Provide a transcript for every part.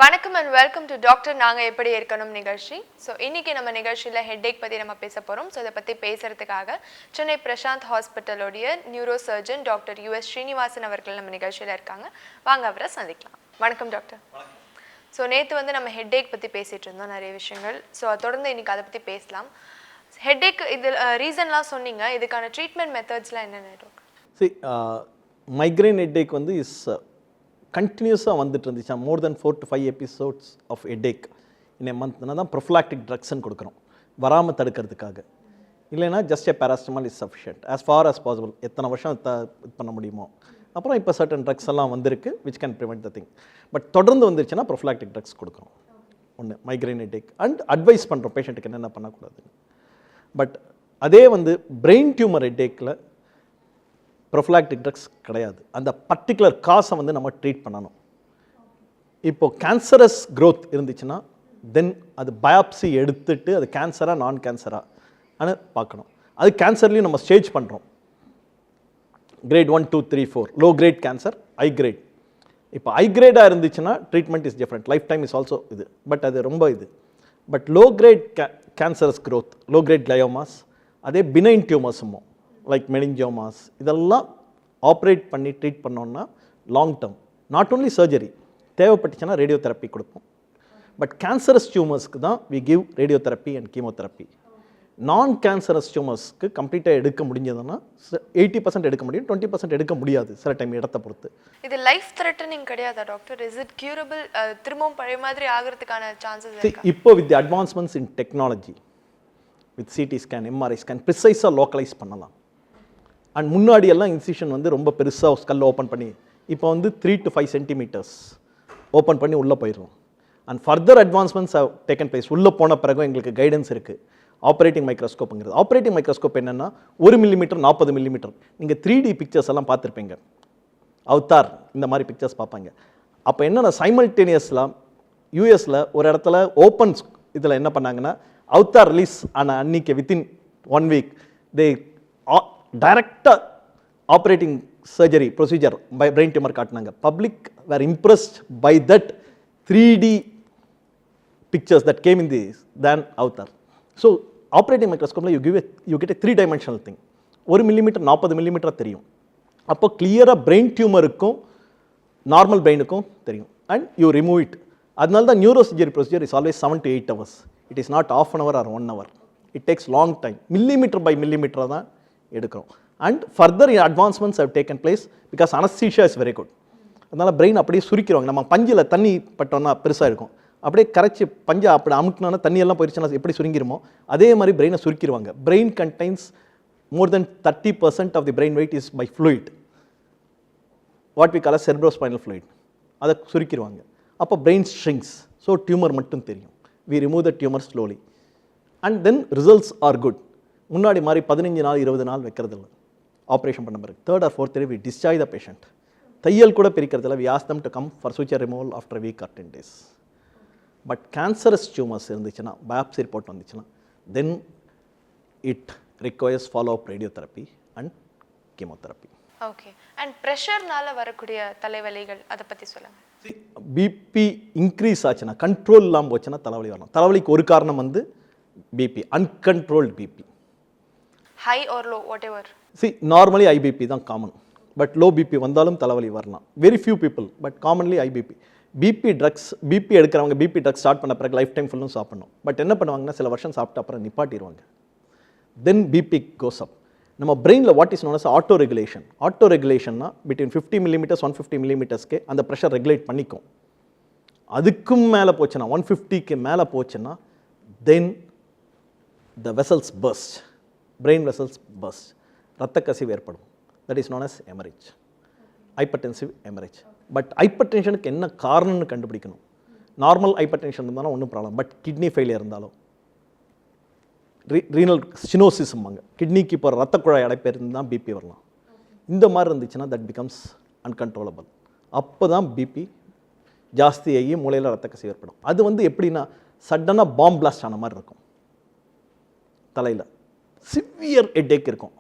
வணக்கம் and welcome to doctor நாங்க எப்படி இருக்கணும் நிகழ்ச்சி. ஸோ இன்னைக்கு நம்ம நிகழ்ச்சியில் ஹெட்டேக் பற்றி நம்ம பேச போகிறோம். ஸோ இதை பற்றி பேசுறதுக்காக சென்னை பிரசாந்த் ஹாஸ்பிட்டலோடைய neuro surgeon doctor US Srinivasan அவர்கள் நம்ம நிகழ்ச்சியில் இருக்காங்க. வாங்க அவரை சந்திக்கலாம். வணக்கம் டாக்டர். ஸோ நேற்று நம்ம ஹெட்டேக் பற்றி பேசிகிட்டு இருந்தோம் நிறைய விஷயங்கள். ஸோ தொடர்ந்து இன்னைக்கு அதை பற்றி பேசலாம். ஹெட்டேக் இது ரீசன்லாம் சொன்னீங்க, இதுக்கான ட்ரீட்மெண்ட் மெத்தட்ஸ்லாம் என்னென்ன டாக்டர்? மைக்ரைன் ஹெட்டேக் வந்து இஸ் கண்டினியூஸாக வந்துட்டு இருந்துச்சு. மோர் தென் 4 to 5 எபிசோட்ஸ் ஆஃப் ஹெட்டேக் இன் எ மந்த்னா தான் ப்ரொஃபிலாக்டிக் ட்ரக்ஸ்ன்னு கொடுக்குறோம், வராமல் தடுக்கிறதுக்காக. இல்லைன்னா just a paracetamol is sufficient as far as possible. எத்தனை வருஷம் இது பண்ண முடியுமோ. அப்புறம் இப்போ சர்டன் ட்ரக்ஸ் எல்லாம் வந்திருக்கு which can prevent the thing. But தொடர்ந்து வந்துருச்சுன்னா ப்ரொஃபிலாக்டிக் ட்ரக்ஸ் கொடுக்குறோம். ஒன்று மைக்ரைன் ஹெட்டேக் அண்ட் அட்வைஸ் பண்ணுறோம் பேஷண்ட்டுக்கு என்னென்ன பண்ணக்கூடாது. பட் அதே பிரெயின் டியூமர் ஹெட்டேக்கில் ப்ரொஃபிலாக்டிக் ட்ரக்ஸ் கிடையாது. அந்த பர்டிகுலர் காசை நம்ம ட்ரீட் பண்ணணும். இப்போது கேன்சரஸ் க்ரோத் இருந்துச்சுன்னா தென் அது பயாப்சி எடுத்துட்டு அது கேன்சரா நான் கேன்சரான்னு பார்க்கணும். அது கேன்சர்லேயும் நம்ம ஸ்டேஜ் பண்ணுறோம். Grade 1, 2, 3, 4 low grade cancer, high grade. இப்போ ஹை கிரேடாக இருந்துச்சுன்னா treatment is different, life time is also இது. பட் அது ரொம்ப இது. But low grade cancerous growth, low grade gliomas, அதே பினைன் டியூமர்ஸுமோ லைக் மெனிஞ்சியோமாஸ், இதெல்லாம் ஆப்ரேட் பண்ணி ட்ரீட் பண்ணோன்னா long term, not only surgery, தேவைப்பட்டுச்சுன்னா ரேடியோ தெரப்பி கொடுப்போம். பட் கேன்சரஸ் டியூமர்ஸ்க்கு தான் we give radio therapy and chemotherapy. Non cancerous டியூமர்ஸ்க்கு கம்ப்ளீட்டாக எடுக்க முடிஞ்சதுன்னா 80% எடுக்க முடியும், 20% எடுக்க முடியாது சில டைம் இடத்தை பொறுத்து. இது லைஃப் த்ரெட்டனிங் கிடையாதா டாக்டர்? Is it curable? திரும்பவும் பழைய மாதிரி ஆகிறதுக்கான சான்சஸ் இருக்கா? இப்போ with the advancements in technology, with CT scan, MRI scan ப்ரிசைஸாக லோக்கலைஸ் பண்ணலாம். அண்ட் முன்னாடி எல்லாம் இன்சிஷன் ரொம்ப பெருசாக ஸ்கல் ஓப்பன் பண்ணி, இப்போ 3 to 5 சென்டிமீட்டர்ஸ் ஓப்பன் பண்ணி உள்ளே போயிடும். And further advancements have taken place. உள்ளே போன பிறகு எங்களுக்கு கைடன்ஸ் இருக்குது. ஆப்ரேட்டிங் மைக்ரோஸ்கோப்புங்கிறது, ஆப்ரேட்டிங் மைக்ரோஸ்கோப் என்னென்னா 1 மில்லிமீட்டர் 40 மில்லிமீட்டர். நீங்கள் 3D பிக்சர்ஸ் எல்லாம் பார்த்துருப்பீங்க, அவதார் இந்த மாதிரி பிக்சர்ஸ் பார்ப்பாங்க. அப்போ என்னென்ன சைமல்டேனியஸ்லாம் யூஎஸில் ஒரு இடத்துல ஓப்பன் இதில் என்ன பண்ணாங்கன்னா அவதார் ரிலீஸ் ஆனால் அன்னைக்கு வித்தின் 1 week தே டைரக்டாக operating surgery procedure by brain tumour காட்டினாங்க. Public were impressed by that 3D pictures that came in this than avatar. So operating microscope you get a 3-dimensional thing. 1 millimetre 40 மில்லிமீட்டராக தெரியும். அப்போ கிளியராக brain டியூமருக்கும் normal பிரெயினுக்கும் தெரியும். And you remove it. அதனால தான் neuro surgery procedure is always 7 to 8 hours. It is not half an hour or 1 hour. It takes long time. Millimetre by மில்லிமீட்டராக தான் எடுக்கிறோம். And further advancements have taken place because anaesthesia is very good. அதனால் brain அப்படியே சுருக்கிடுவாங்க. நம்ம பஞ்சில் தண்ணி பட்டோன்னா பெருசாக இருக்கும், அப்படியே கரைச்சி பஞ்சை அப்படி அமுக்கினோன்னா தண்ணியெல்லாம் போயிடுச்சுன்னா எப்படி சுருங்கிருமோ அதே மாதிரி பிரெயினை சுருக்கிடுவாங்க. Brain contains more than 30% of the brain weight is by fluid, what we call cerebrospinal fluid. அதை சுருக்கிடுவாங்க. அப்போ பிரெயின் ஷ்ரிங்க்ஸ். ஸோ டியூமர் மட்டும் தெரியும். We remove the tumour slowly and then results are good. முன்னாடி மாதிரி 15 நாள் 20 நாள் வைக்கிறதில்ல. ஆப்ரேஷன் பண்ண பிறகு 3rd or 4th day we discharge the patient. தையல் கூட பிரிக்கிறதில்ல. we ask them to come for suture removal after a week or 10 days. But cancerous tumours இருந்துச்சுன்னா, biopsy report வந்துச்சுன்னா then it requires follow up radiotherapy and chemotherapy. Okay. And ப்ரெஷர்னால வரக்கூடிய தலைவலிகள் அதை பற்றி சொல்லுங்கள். பிபி இன்க்ரீஸ் ஆச்சுன்னா, கண்ட்ரோல் இல்லாமல் போச்சுன்னா தலைவலி வரலாம். தலைவலிக்கு ஒரு காரணம் BP, uncontrolled BP. High or low whatever. Normally high BP தான் காமன். பட் லோ பிபி வந்தாலும் தலைவலி வரலாம். Very few people, but commonly high BP. BP drugs, BP எடுக்கிறவங்க பிபி ட்ரக்ஸ் ஸ்டார்ட் பண்ண பிறகு லைஃப் டைம் ஃபுல்லும் சாப்பிடணும். பட் என்ன பண்ணுவாங்கன்னா சில வருஷம் சாப்பிட்டு அப்புறம் நிப்பாட்டிடுவாங்க. தென் பிபி கோஸ் அப். நம்ம பிரெயினில் what is known as auto regulation. Auto ரெகுலேஷன்னா பிட்வீன் 50 மில்லிமீட்டர்ஸ் 150 மில்லிமீட்டர்ஸ்க்கே அந்த ப்ரெஷர் ரெகுலேட் பண்ணிக்கும். அதுக்கும் மேலே போச்சுன்னா 150க்கு மேலே போச்சுன்னா then the vessels burst, brain vessels burst, ரத்த கசிவு ஏற்படும். That is known as haemorrhage, hypertensive haemorrhage. But ஹைப்பர் டென்ஷனுக்கு என்ன காரணம்னு கண்டுபிடிக்கணும். நார்மல் ஹைப்பர் டென்ஷன் இருந்தாலும் ஒன்றும் ப்ராப்ளம். பட் கிட்னி ஃபெயிலியர் இருந்தாலும், ரீனல் ஸ்டினோசிஸ்ம்பாங்க, கிட்னிக்கு இப்போ ரத்த குழாய் அடைப்பு இருந்தால் பிபி வரலாம். இந்த மாதிரி இருந்துச்சுன்னா தட் பிகம்ஸ் அன்கண்ட்ரோலபிள். அப்போ தான் பிபி ஜாஸ்தி ஆகி மூளையில் ரத்த கசிவு ஏற்படும். அது எப்படின்னா சடனாக பாம் பிளாஸ்ட் ஆன மாதிரி இருக்கும். தலையில் சிவியர் ஹெட்டேக் இருக்கும்.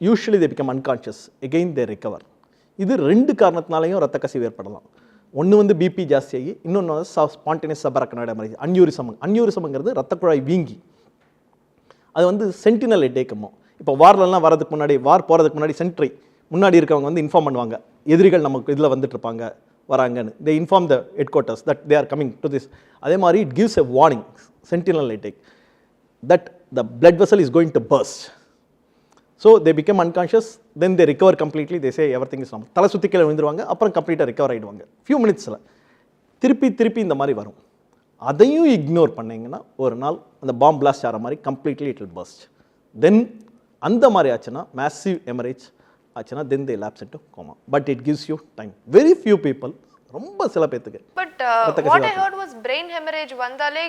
யூஸ்வலி தே பிகம் அன்கான்ஷியஸ், எகெயின் தே ரிகவர். இது 2 காரணத்தினாலையும் ரத்த கசிவு ஏற்படலாம். ஒன்று வந்து பிபி ஜாஸ்தியாகி, இன்னொன்று வந்து ஸ்பான்டேனியஸ் சபரக்கனாய்டு ஹெமரேஜ், அன்யூரிசம்ங்கிறது ரத்த குழாய் வீங்கி, அது வந்து சென்டினல் ஹெட்டேக்குமோ. இப்போ வார்லலாம் வரதுக்கு முன்னாடி, வார் போகிறதுக்கு முன்னாடி சென்ட்ரி முன்னாடி இருக்கவங்க வந்து இன்ஃபார்ம் பண்ணுவாங்க, எதிரிகள் நமக்கு இதில் வந்துட்டு இருப்பாங்க வராங்கன்னு. They inform the headquarters that they are coming to this. அதே மாதிரி it gives a warning, sentinel headache, that the blood vessel is going to burst. So they become unconscious, then they recover completely, they say everything is normal. தலை சுற்றி கீழே விழுந்துருவாங்க, அப்புறம் கம்ப்ளீட்டாக recover ஆகிடுவாங்க few மினிட்ஸில். திருப்பி இந்த மாதிரி வரும். அதையும் இக்னோர் பண்ணிங்கன்னா ஒரு நாள் அந்த பாம் பிளாஸ்ட் ஆகிற மாதிரி completely it will burst. Then அந்த மாதிரி ஆச்சுன்னா, மேசிவ் ஹெமரேஜ் ஆச்சுன்னா, then they lapse into coma. But it gives you time. Very few people, ரொம்ப சில பேத்துக்கு. But what I heard was brain haemorrhage வந்தாலே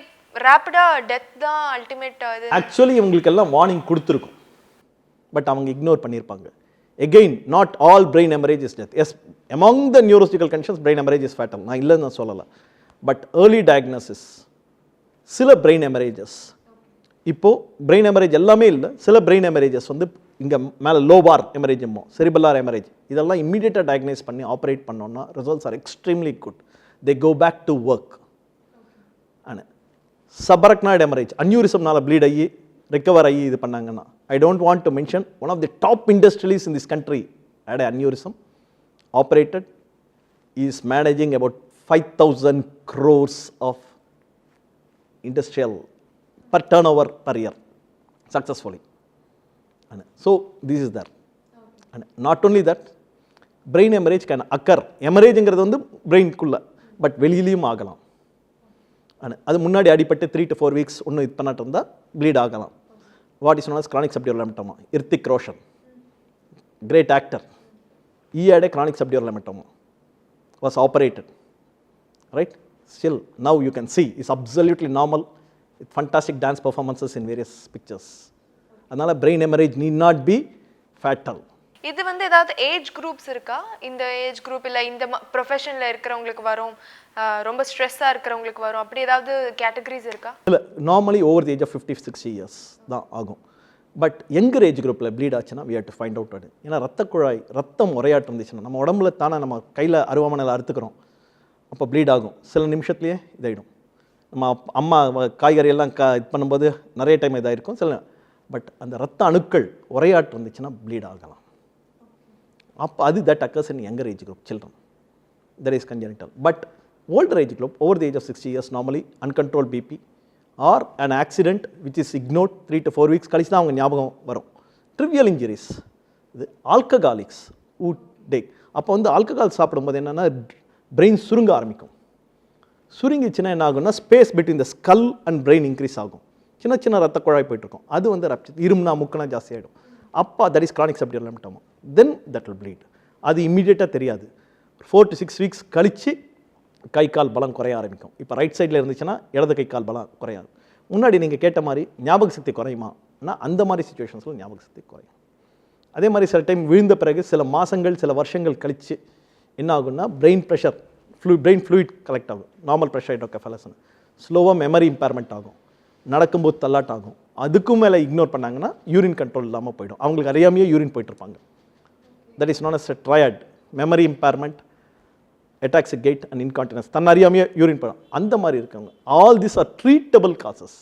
ரேப்பிடா டெத் தான் அல்டிமேட். ஆக்சுவலி இவங்களுக்கு எல்லாம் வார்னிங் கொடுத்துருக்கும், பட் அவங்க இக்னோர் பண்ணியிருப்பாங்க. Again, not all brain hemorrhage is death. Yes, among the neurological conditions, brain hemorrhage is fatal. நான் இல்லைன்னு நான் சொல்லலை. பட் ஏர்லி டயக்னோசிஸ், சில பிரெயின் ஹெமரேஜஸ், இப்போது பிரெயின் ஹெமரேஜ் எல்லாமே இல்லை, சில பிரெயின் ஹெமரேஜஸ் வந்து இங்கே மேலே லோபார் ஹெமரேஜுமோ, செரிபல்லார் ஹெமரேஜ், இதெல்லாம் இம்மீடியட்டாக டயக்னைஸ் பண்ணி ஆப்ரேட் பண்ணோன்னா results are extremely good. They go back to work. ஆனால் சபரக்னாய்டு ஹெமரேஜ், அன்யூரிசம்னால ப்ளீட் ஆகி ரிகவர் ஆகி இது பண்ணாங்கன்னா, I don't want to mention, one of the top industrialists in this country had an aneurysm, operated, he is managing about 5,000 crores of industrial per turnover per year successfully. And so this is there. And not only that, brain hemorrhage can occur. Hemorrhage engiradhu vandu brain kulla, but veliyiliyum ஆகலாம். அது முன்னாடி அடிபட்டு 3 to 4 weeks ஒன்றும் இது பண்ணிட்டு இருந்தால் pleat ஆகலாம். What is known as chronic subdural hematoma. Hrithik Roshan, great actor, he had a chronic subdural hematoma, was operated, right? Still, now you can see, is absolutely normal with fantastic dance performances in various pictures. அதனால brain hemorrhage need not be fatal. இது வந்து ஏதாவது age groups இருக்கா? இந்த age group இல்லை இந்த ப்ரொஃபஷனில் இருக்கிறவங்களுக்கு வரும், ரொம்ப ஸ்ட்ரெஸ்ஸாக இருக்கிறவங்களுக்கு வரும், அப்படி ஏதாவது கேட்டகரிஸ் இருக்கா? இல்லை, normally over the age of 50-60 years தான் ஆகும். பட் யங்கர் ஏஜ் குரூப்பில் ப்ளீட் ஆச்சுன்னா we have to find out அது. ஏன்னா ரத்த குழாய், ரத்தம் உரையாட்டம் இருந்துச்சுன்னா, நம்ம உடம்புல தானே நம்ம கையில் அருவாமனையில் அறுத்துக்கிறோம், அப்போ ப்ளீட் ஆகும், சில நிமிஷத்துலேயே இதாகிடும். நம்ம அம்மா காய்கறியெல்லாம் இது பண்ணும்போது நிறைய டைம் இதாகிருக்கும் சில, பட் அந்த ரத்த அணுக்கள் உரையாட்டம் இருந்துச்சுன்னா ப்ளீட் ஆகலாம். அப்போ அது that occurs in younger age group children, that is congenital. But older age group, over the age of 60 years, normally uncontrolled BP or an accident which is ignored 3 to 4 weeks கழிச்சு தான் அவங்க ஞாபகம் வரும். Trivial injuries, இது alcoholics who take, அப்போ வந்து alcohol சாப்பிடும்போது என்னென்னா பிரெயின் சுருங்க ஆரம்பிக்கும். சுருங்கிச்சுன்னா என்ன ஆகும்னா space between the skull and brain increase ஆகும். சின்ன சின்ன ரத்த குழாய் போயிட்டுருக்கும், அது வந்து ரப்சர், இருமுனா முக்குனா ஜாஸ்தி ஆகிடும். அப்போ that is chronic subdural haematoma. Then that will bleed. அது இம்மீடியட்டாக தெரியாது, 4 to 6 weeks கழித்து கை கால் பலம் குறைய ஆரம்பிக்கும். இப்போ ரைட் சைடில் இருந்துச்சுன்னா இடது கை கால் பலம் குறையாது. முன்னாடி நீங்கள் கேட்ட மாதிரி ஞாபக சக்தி குறையுமா? ஆனால் அந்த மாதிரி சுச்சுவேஷன்ஸில் ஞாபக சக்தி குறையும். அதே மாதிரி சில டைம் விழுந்த பிறகு சில மாதங்கள் சில வருஷங்கள் கழித்து என்ன ஆகும்னா brain pressure, brain fluid collect ஆகும், நார்மல் ப்ரெஷர் ஹைட்ரோகெஃபலஸ்னு, ஸ்லோவாக மெமரி இம்பேர்மெண்ட் ஆகும், நடக்கும்போது தள்ளாட் ஆகும். அதுக்கும் மேலே இக்னோர் பண்ணாங்கன்னா யூரின் கண்ட்ரோல் இல்லாமல் போயிடும், அவங்களுக்கு அறியாமையே யூரின் போயிட்டுருப்பாங்க. That is not as a triad, memory impairment, ataxic gait and incontinence, தன் அறியாமையே யூரின் போயிடும், அந்த மாதிரி இருக்காங்க. All this are treatable causes.